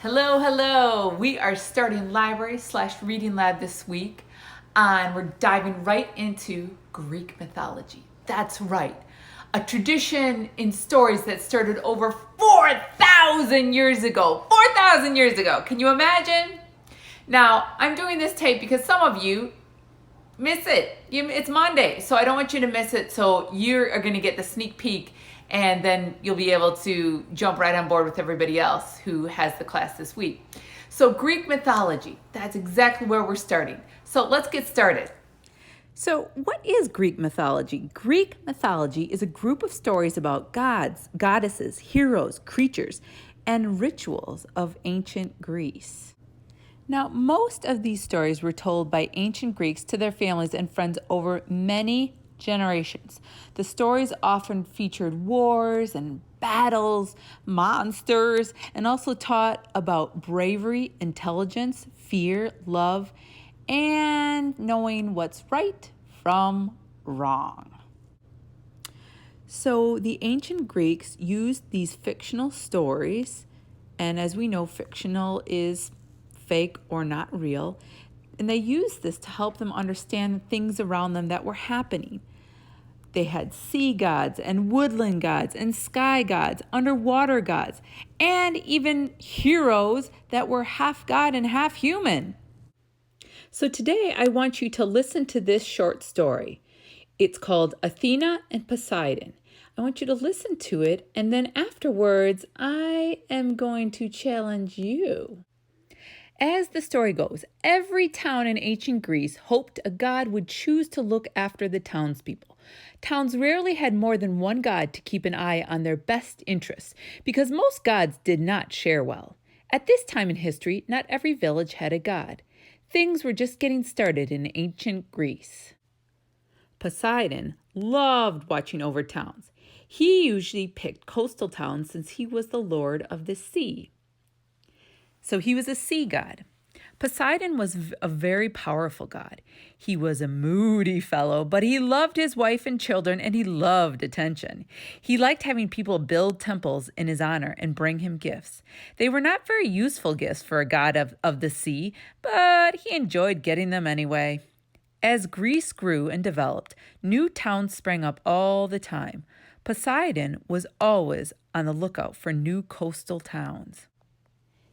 Hello, hello. We are starting library/reading lab this week, and we're diving right into Greek mythology. That's right. A tradition in stories that started over 4,000 years ago. 4,000 years ago. Can you imagine? Now, I'm doing this tape because some of you miss it. It's Monday, so I don't want you to miss it. So you are going to get the sneak peek, and then you'll be able to jump right on board with everybody else who has the class this week. So Greek mythology, that's exactly where we're starting. So let's get started. So, what is Greek mythology? Greek mythology is a group of stories about gods, goddesses, heroes, creatures, and rituals of ancient Greece. Now, most of these stories were told by ancient Greeks to their families and friends over many generations. The stories often featured wars and battles, monsters, and also taught about bravery, intelligence, fear, love, and knowing what's right from wrong. So the ancient Greeks used these fictional stories, and as we know, fictional is fake or not real, and they used this to help them understand things around them that were happening. They had sea gods and woodland gods and sky gods, underwater gods, and even heroes that were half god and half human. So today I want you to listen to this short story. It's called Athena and Poseidon. I want you to listen to it, and then afterwards, I am going to challenge you. As the story goes, every town in ancient Greece hoped a god would choose to look after the townspeople. Towns rarely had more than one god to keep an eye on their best interests, because most gods did not share well. At this time in history, not every village had a god. Things were just getting started in ancient Greece. Poseidon loved watching over towns. He usually picked coastal towns since he was the lord of the sea. So he was a sea god. Poseidon was a very powerful god. He was a moody fellow, but he loved his wife and children, and he loved attention. He liked having people build temples in his honor and bring him gifts. They were not very useful gifts for a god of the sea, but he enjoyed getting them anyway. As Greece grew and developed, new towns sprang up all the time. Poseidon was always on the lookout for new coastal towns.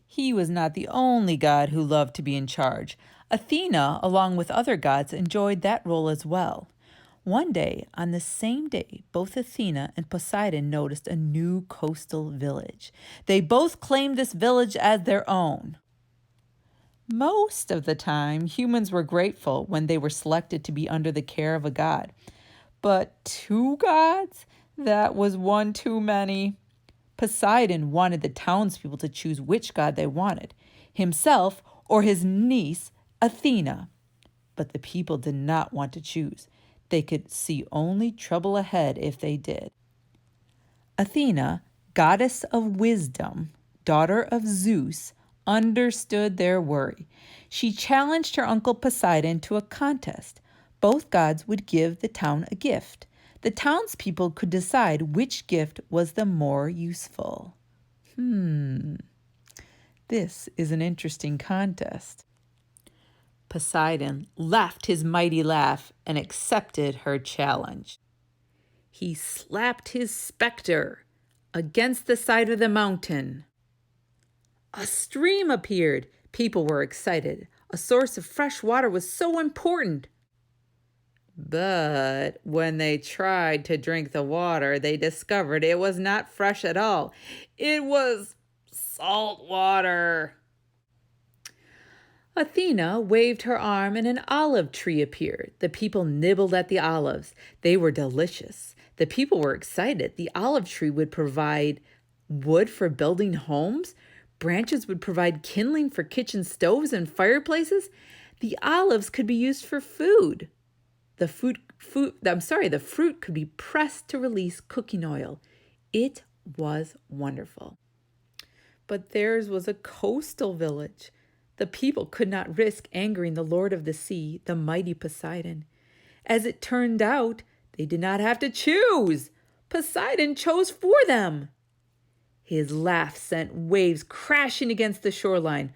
He was not the only god who loved to be in charge. Athena, along with other gods, enjoyed that role as well. One day, on the same day, both Athena and Poseidon noticed a new coastal village. They both claimed this village as their own. Most of the time, humans were grateful when they were selected to be under the care of a god. But two gods? That was one too many. Poseidon wanted the townspeople to choose which god they wanted, himself or his niece, Athena. But the people did not want to choose. They could see only trouble ahead if they did. Athena, goddess of wisdom, daughter of Zeus, understood their worry. She challenged her uncle Poseidon to a contest. Both gods would give the town a gift. The townspeople could decide which gift was the more useful. This is an interesting contest. Poseidon laughed his mighty laugh and accepted her challenge. He slapped his specter against the side of the mountain. A stream appeared. People were excited. A source of fresh water was so important. But when they tried to drink the water, they discovered it was not fresh at all. It was salt water. Athena waved her arm and an olive tree appeared. The people nibbled at the olives. They were delicious. The people were excited. The olive tree would provide wood for building homes. Branches would provide kindling for kitchen stoves and fireplaces. The olives could be used for food. The fruit could be pressed to release cooking oil. It was wonderful. But theirs was a coastal village. The people could not risk angering the Lord of the Sea, the mighty Poseidon. As it turned out, they did not have to choose. Poseidon chose for them. His laugh sent waves crashing against the shoreline.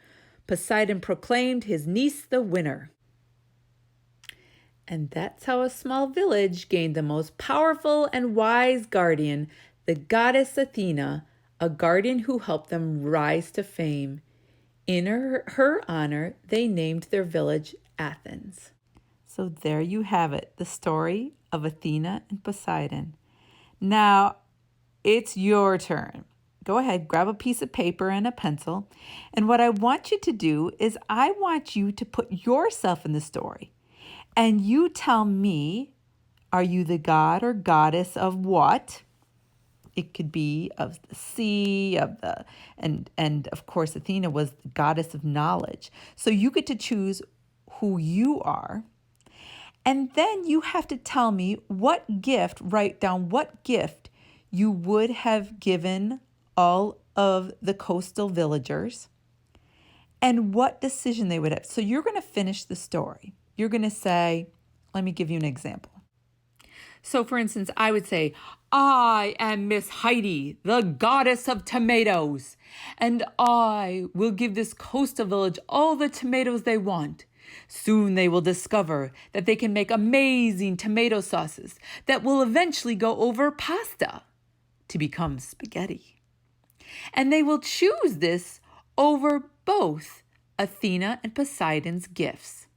Poseidon proclaimed his niece the winner. And that's how a small village gained the most powerful and wise guardian, the goddess Athena, a guardian who helped them rise to fame. In her honor, they named their village Athens. So there you have it, the story of Athena and Poseidon. Now, it's your turn. Go ahead, grab a piece of paper and a pencil. And what I want you to do is I want you to put yourself in the story. And you tell me, are you the god or goddess of what? It could be of the sea, and of course Athena was the goddess of knowledge. So you get to choose who you are. And then you have to tell me what gift, write down what gift you would have given all of the coastal villagers and what decision they would have. So you're going to finish the story. You're going to say, let me give you an example. So for instance, I would say, I am Miss Heidi, the goddess of tomatoes, and I will give this coastal village all the tomatoes they want. Soon they will discover that they can make amazing tomato sauces that will eventually go over pasta to become spaghetti. And they will choose this over both Athena and Poseidon's gifts.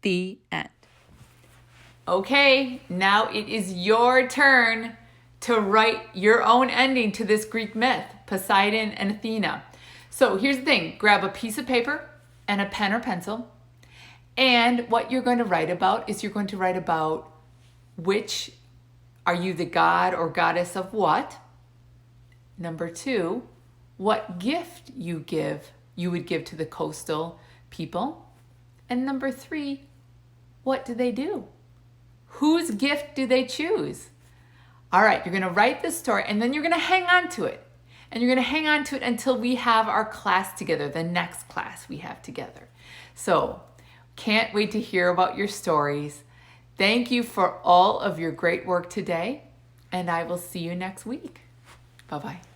The end. Okay, now it is your turn to write your own ending to this Greek myth, Poseidon and Athena. So here's the thing, grab a piece of paper and a pen or pencil. And what you're going to write about is you're going to write about which, are you the god or goddess of what? Number 2, what gift you would give to the coastal people. And number 3, what do they do? Whose gift do they choose? All right, you're going to write this story and then you're going to hang on to it. And you're going to hang on to it until we have our class together, the next class we have together. So, can't wait to hear about your stories. Thank you for all of your great work today, and I will see you next week. Bye-bye.